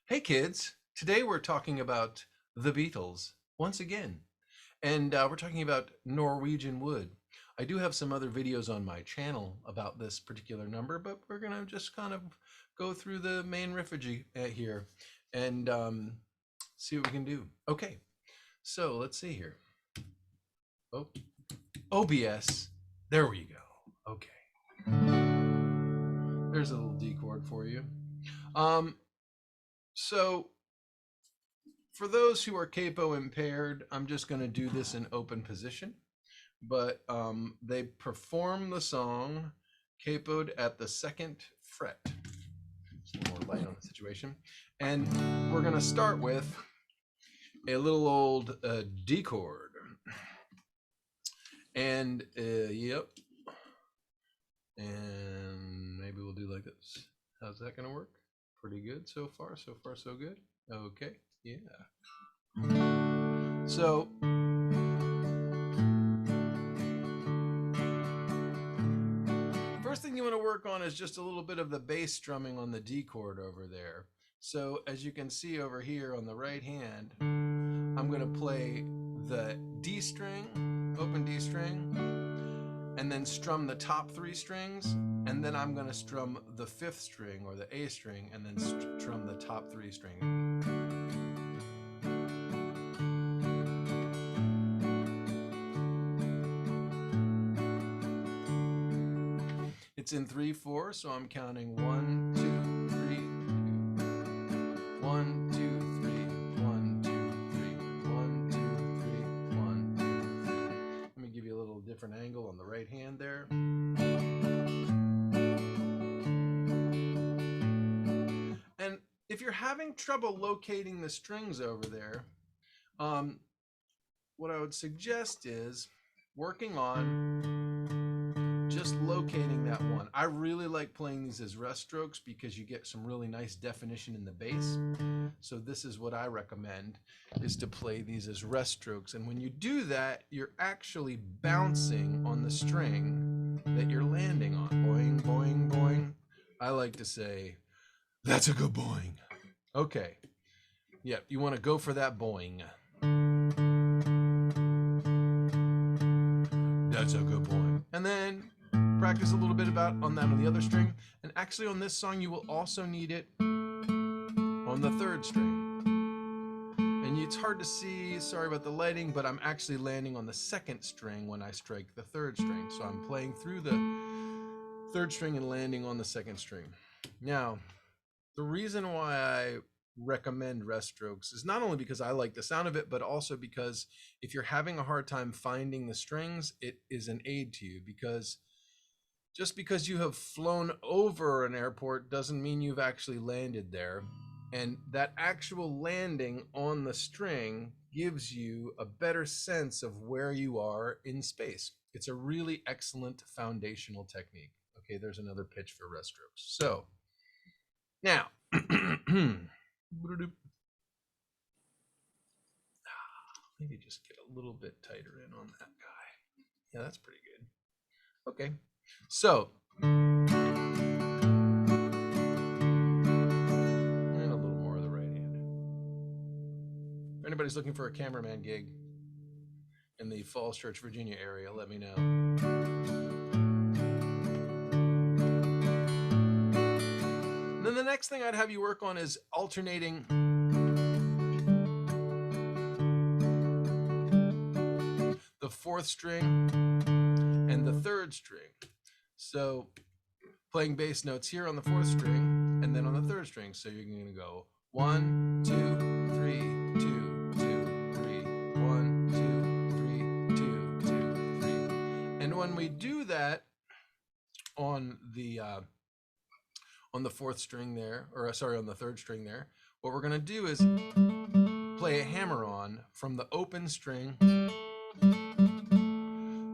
Hey kids, today we're talking about the Beatles once again, and we're talking about Norwegian wood. I do have some other videos on my channel about this particular number, but we're gonna just kind of go through the main riffage here and see what we can do. Okay, so let's see here. Oh, OBS, there we go. Okay, there's a little D chord for you. So for those who are capo impaired, I'm just going to do this in open position. But they perform the song capoed at the 2nd fret. Some more light on the situation. And we're going to start with a little old D chord. And yep. And maybe we'll do like this. How's that going to work? Pretty good so far. So far, so good. Okay. Yeah. So first thing you want to work on is just a little bit of the bass strumming on the D chord over there. So as you can see over here on the right hand, I'm going to play the D string, open D string, and then strum the top 3 strings, and then I'm going to strum the 5th string or the A string and then strum the top 3 strings. It's in 3/4, so I'm counting 1, 2, 3, 2, 1, 2, 3, 1, 2, 3, 1, 2, 3, 1, 2, 3. Let me give you a little different angle on the right hand there. And if you're having trouble locating the strings over there, what I would suggest is working on just locating that one. I really like playing these as rest strokes because you get some really nice definition in the bass. So this is what I recommend, is to play these as rest strokes. And when you do that, you're actually bouncing on the string that you're landing on. Boing, boing, boing. I like to say, that's a good boing. Okay. Yep, you want to go for that boing. That's a good boing. And then practice a little bit on that on the other string. And actually on this song, you will also need it on the 3rd string. And it's hard to see, sorry about the lighting, but I'm actually landing on the 2nd string when I strike the 3rd string. So I'm playing through the 3rd string and landing on the 2nd string. Now, the reason why I recommend rest strokes is not only because I like the sound of it, but also because if you're having a hard time finding the strings, it is an aid to you, because just because you have flown over an airport doesn't mean you've actually landed there. And that actual landing on the string gives you a better sense of where you are in space. It's a really excellent foundational technique. Okay, there's another pitch for rest strokes. So now, maybe just get a little bit tighter in on that guy. Yeah, that's pretty good. Okay, so and a little more of the right hand. If anybody's looking for a cameraman gig in the Falls Church, Virginia area, let me know. And then the next thing I'd have you work on is alternating the 4th string and the 3rd string. So playing bass notes here on the 4th string and then on the 3rd string. So you're going to go 1, 2, 3, 2, 2, 3, 1, 2, 3, 2, 2, 3. And when we do that on the 4th string there, or sorry, on the 3rd string there, what we're going to do is play a hammer on from the open string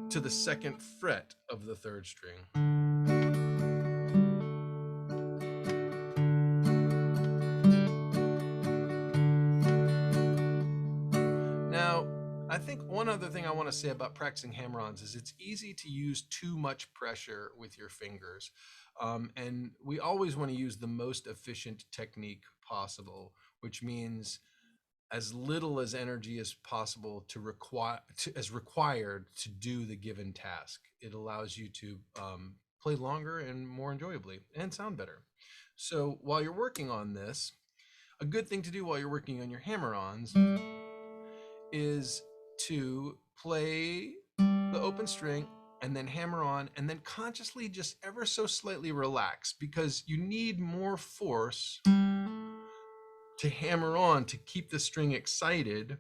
to the 2nd fret of the 3rd string. Now, I think one other thing I want to say about practicing hammer-ons is it's easy to use too much pressure with your fingers. And we always want to use the most efficient technique possible, which means as little as energy as possible as required to do the given task. It allows you to play longer and more enjoyably and sound better. So while you're working on this, a good thing to do while you're working on your hammer-ons is to play the open string and then hammer on, and then consciously just ever so slightly relax, because you need more force to hammer on to keep the string excited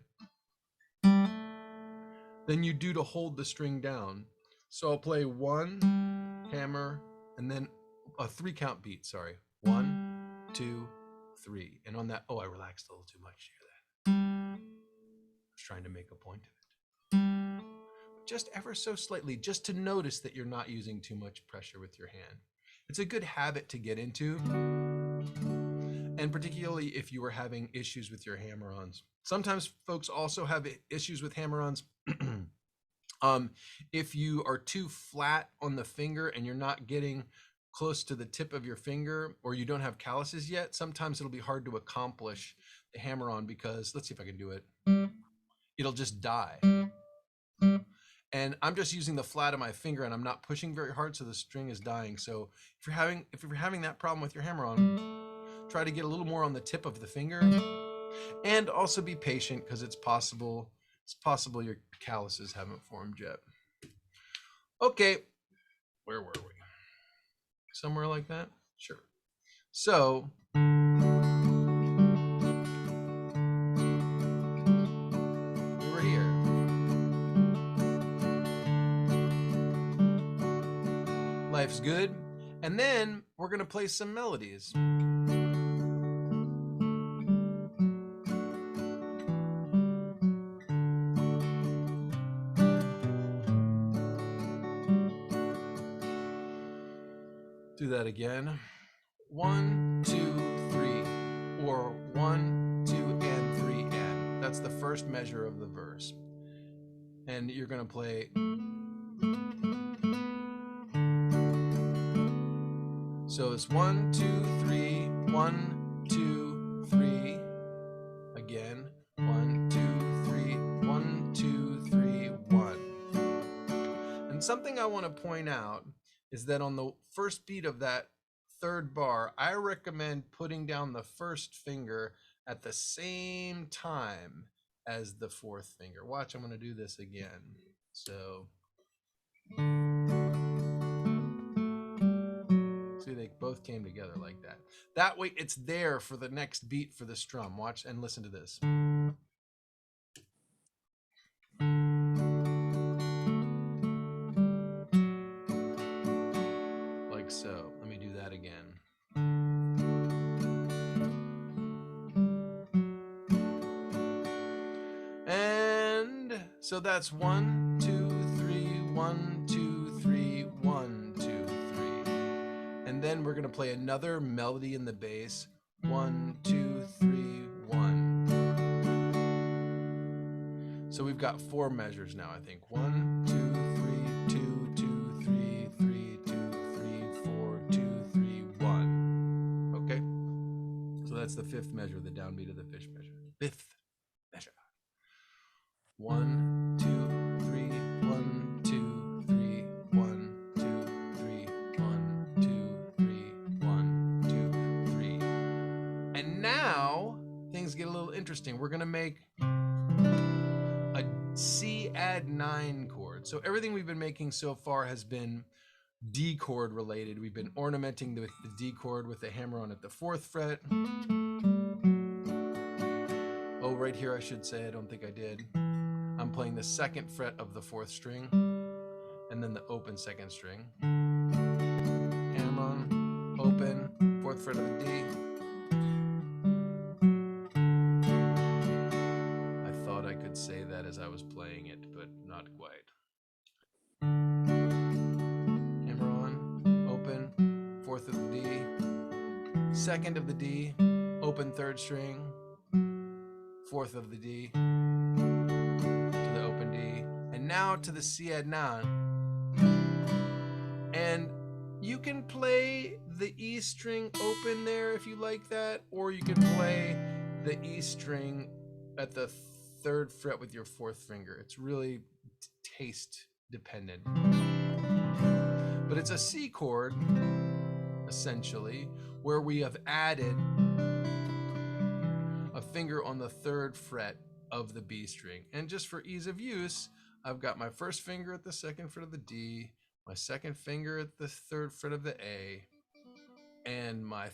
than you do to hold the string down. So I'll play 1, hammer, and then a 3-count beat, sorry. 1, 2, 3. And on that, I relaxed a little too much. Hear that? I was trying to make a point of it. Just ever so slightly, just to notice that you're not using too much pressure with your hand. It's a good habit to get into, and particularly if you are having issues with your hammer-ons. Sometimes folks also have issues with hammer-ons. If you are too flat on the finger and you're not getting close to the tip of your finger, or you don't have calluses yet, sometimes it'll be hard to accomplish the hammer-on, because, let's see if I can do it. It'll just die. And I'm just using the flat of my finger and I'm not pushing very hard, so the string is dying. So if you're having that problem with your hammer-on, try to get a little more on the tip of the finger, and also be patient, because it's possible your calluses haven't formed yet. Okay, where were we? Somewhere like that? Sure. So we were here. Life's good. And then we're going to play some melodies. Do that again. 1, 2, 3, or 1, 2, and 3, and. That's the first measure of the verse. And you're going to play. So it's 1, 2, 3, 1, 2, 3. Again. 1, 2, 3, 1, 2, 3, 1. And something I want to point out is that on the first beat of that third bar, I recommend putting down the first finger at the same time as the fourth finger. Watch, I'm going to do this again. So, see, they both came together like that. That way it's there for the next beat for the strum. Watch and listen to this. Like so. Let me do that again. And so that's 1, 2, 3, 1, 2, 3, 1, 2, 3. And then we're going to play another melody in the bass. 1, 2, 3, 1. So we've got 4 measures now, I think. 1, 2, 3, 2, 2, 3, 3, 2, 3, 4, 2, 3, 1. Okay? So that's the 5th measure, the downbeat of the fifth measure. 5th measure. 1, 2, 3, 1, 2, 3, 1, 2, 3, 1, 2, 3, 1, 2, 3. And now things get a little interesting. We're going to make a C add 9 chord. So everything we've been making so far has been D chord related. We've been ornamenting the D chord with the hammer-on at the 4th fret. Oh, right here I should say, I don't think I did. I'm playing the 2nd fret of the 4th string, and then the open 2nd string. Hammer on, open, 4th fret of the D. I thought I could say that as I was playing it, but not quite. Hammer on, open, 4th of the D, 2nd of the D, open 3rd string, 4th of the D, to the open D, and now to the C add 9. And You can play the E string open there if you like that, or you can play the E string at the 3rd fret with your 4th finger. It's really taste dependent. But it's a C chord, essentially, where we have added a finger on the 3rd fret of the B string. And just for ease of use, I've got my 1st finger at the 2nd fret of the D, my 2nd finger at the 3rd fret of the A, and my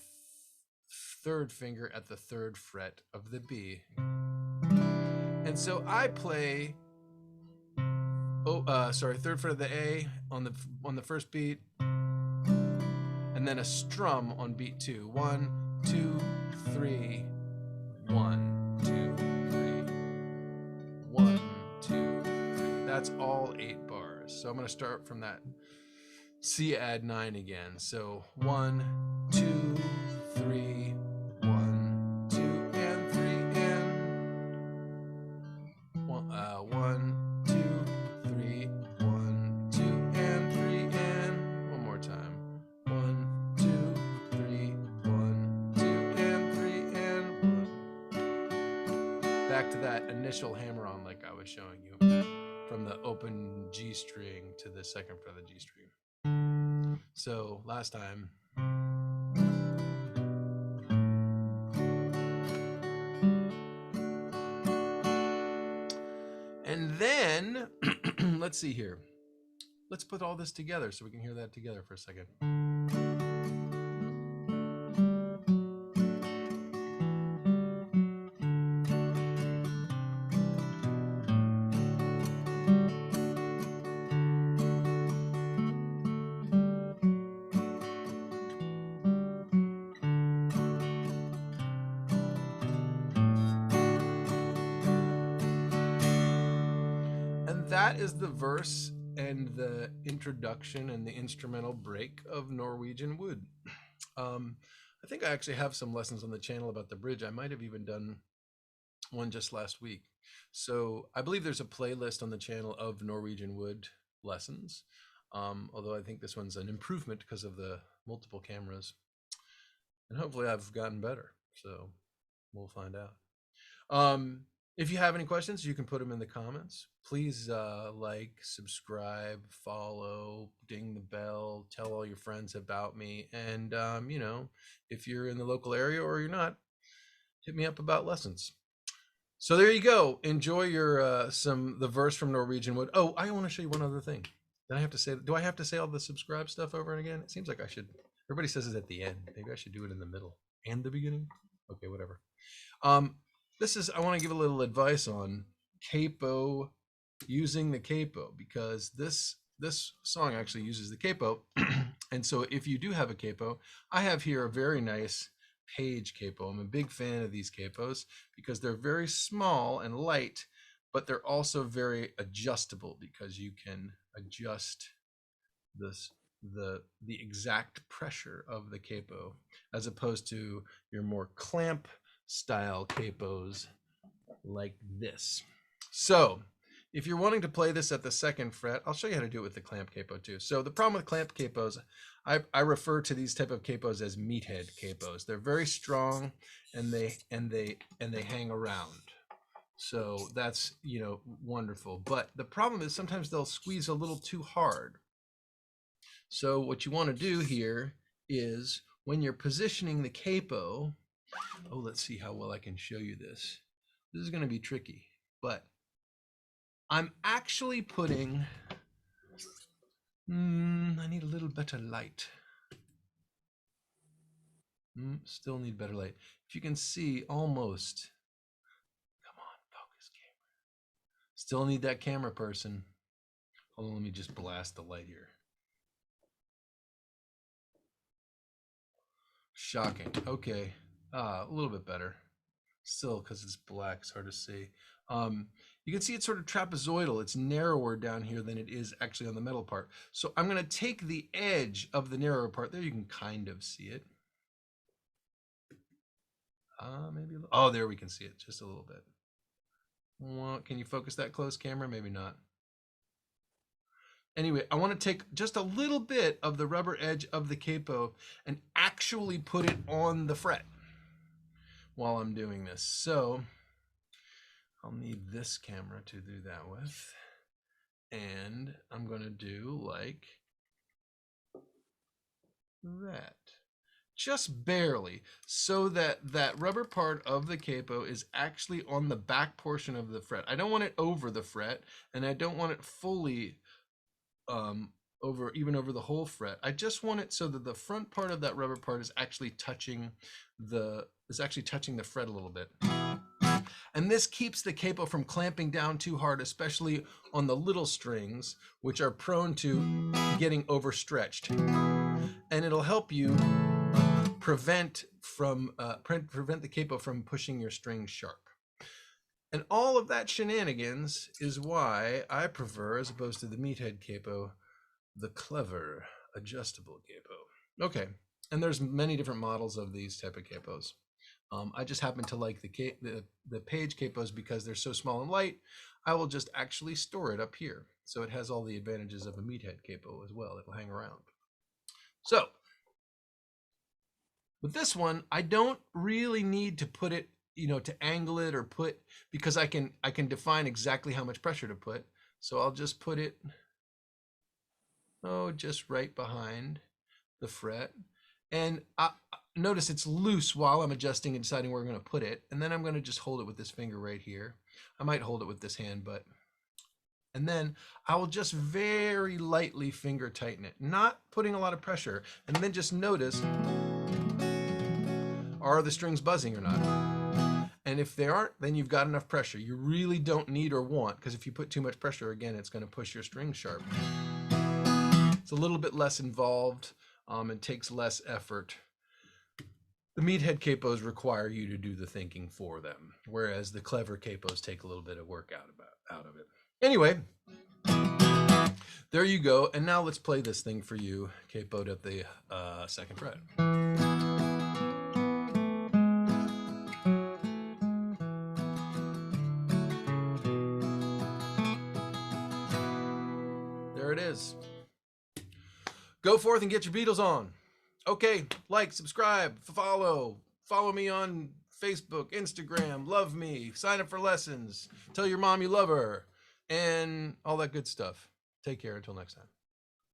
3rd finger at the 3rd fret of the B. And so I play 3rd fret of the A on the first beat, and then a strum on beat 2. 1, 2, 3, 1, 2, 3, 1, 2, 3. That's all 8 bars. So I'm going to start from that C add 9 again. So 1, 2, 3, 1, 2, and 3, and 1, 2, 3, 1, 2, and 3, and one more time. 1, 2, 3, 1, 2, and 3, and 1. Back to that initial hammer on like I was showing you, from the open G string to the 2nd fret of the G string. So last time. And then, let's see here. Let's put all this together so we can hear that together for a second. And that is the verse and the introduction and the instrumental break of Norwegian Wood. I think I actually have some lessons on the channel about the bridge. I might have even done one just last week. So I believe there's a playlist on the channel of Norwegian Wood lessons, although I think this one's an improvement because of the multiple cameras. And hopefully I've gotten better. So we'll find out. If you have any questions, you can put them in the comments. Please like, subscribe, follow, ding the bell, tell all your friends about me. And, you know, if you're in the local area or you're not, hit me up about lessons. So there you go. Enjoy your the verse from Norwegian Wood. Oh, I want to show you one other thing. Then I have to say, do I have to say all the subscribe stuff over and again? It seems like I should. Everybody says it at the end. Maybe I should do it in the middle and the beginning. Okay, whatever. I want to give a little advice on capo, using the capo, because this song actually uses the capo. And so if you do have a capo, I have here a very nice Page capo. I'm a big fan of these capos because they're very small and light, but they're also very adjustable because you can adjust the exact pressure of the capo, as opposed to your more clamp style capos like this. So if you're wanting to play this at the 2nd fret, I'll show you how to do it with the clamp capo too. So the problem with clamp capos, I refer to these type of capos as meathead capos. They're very strong and they hang around. So that's, you know, wonderful. But the problem is sometimes they'll squeeze a little too hard. So what you want to do here is when you're positioning the capo, oh, let's see how well I can show you this. This is going to be tricky, but I'm actually putting, I need a little better light. Still need better light. If you can see, almost. Come on, focus camera. Still need that camera person. Hold on, let me just blast the light here. Shocking. Okay, a little bit better. Still, because it's black, it's hard to see. You can see it's sort of trapezoidal. It's narrower down here than it is actually on the metal part. So I'm going to take the edge of the narrower part. There you can kind of see it. Maybe a little. Oh, there we can see it just a little bit. Well, can you focus that close, camera? Maybe not. Anyway, I want to take just a little bit of the rubber edge of the capo and actually put it on the fret while I'm doing this. So I'll need this camera to do that with. And I'm going to do like that. Just barely, so that that rubber part of the capo is actually on the back portion of the fret. I don't want it over the fret, and I don't want it fully over the whole fret. I just want it so that the front part of that rubber part is actually touching the fret a little bit. And this keeps the capo from clamping down too hard, especially on the little strings, which are prone to getting overstretched. And it'll help you prevent the capo from pushing your strings sharp. And all of that shenanigans is why I prefer, as opposed to the meathead capo, the clever adjustable capo. Okay, and there's many different models of these type of capos. I just happen to like the page capos because they're so small and light. I will just actually store it up here, so it has all the advantages of a meathead capo as well. It'll hang around. So with this one, I don't really need to put it, to angle it or because I can define exactly how much pressure to put. So I'll just put it, just right behind the fret. And notice it's loose while I'm adjusting and deciding where I'm going to put it. And then I'm going to just hold it with this finger right here. I might hold it with this hand, and then I will just very lightly finger tighten it, not putting a lot of pressure. And then just notice, are the strings buzzing or not? And if they aren't, then you've got enough pressure. You really don't need or want, because if you put too much pressure, again, it's going to push your strings sharp. It's a little bit less involved and takes less effort. The meathead capos require you to do the thinking for them, whereas the clever capos take a little bit of work out of it. Anyway, there you go. And now let's play this thing for you, capoed at the 2nd fret. There it is. Go forth and get your Beatles on. Okay, like, subscribe, follow me on Facebook, Instagram, love me, sign up for lessons, tell your mom you love her, and all that good stuff. Take care until next time.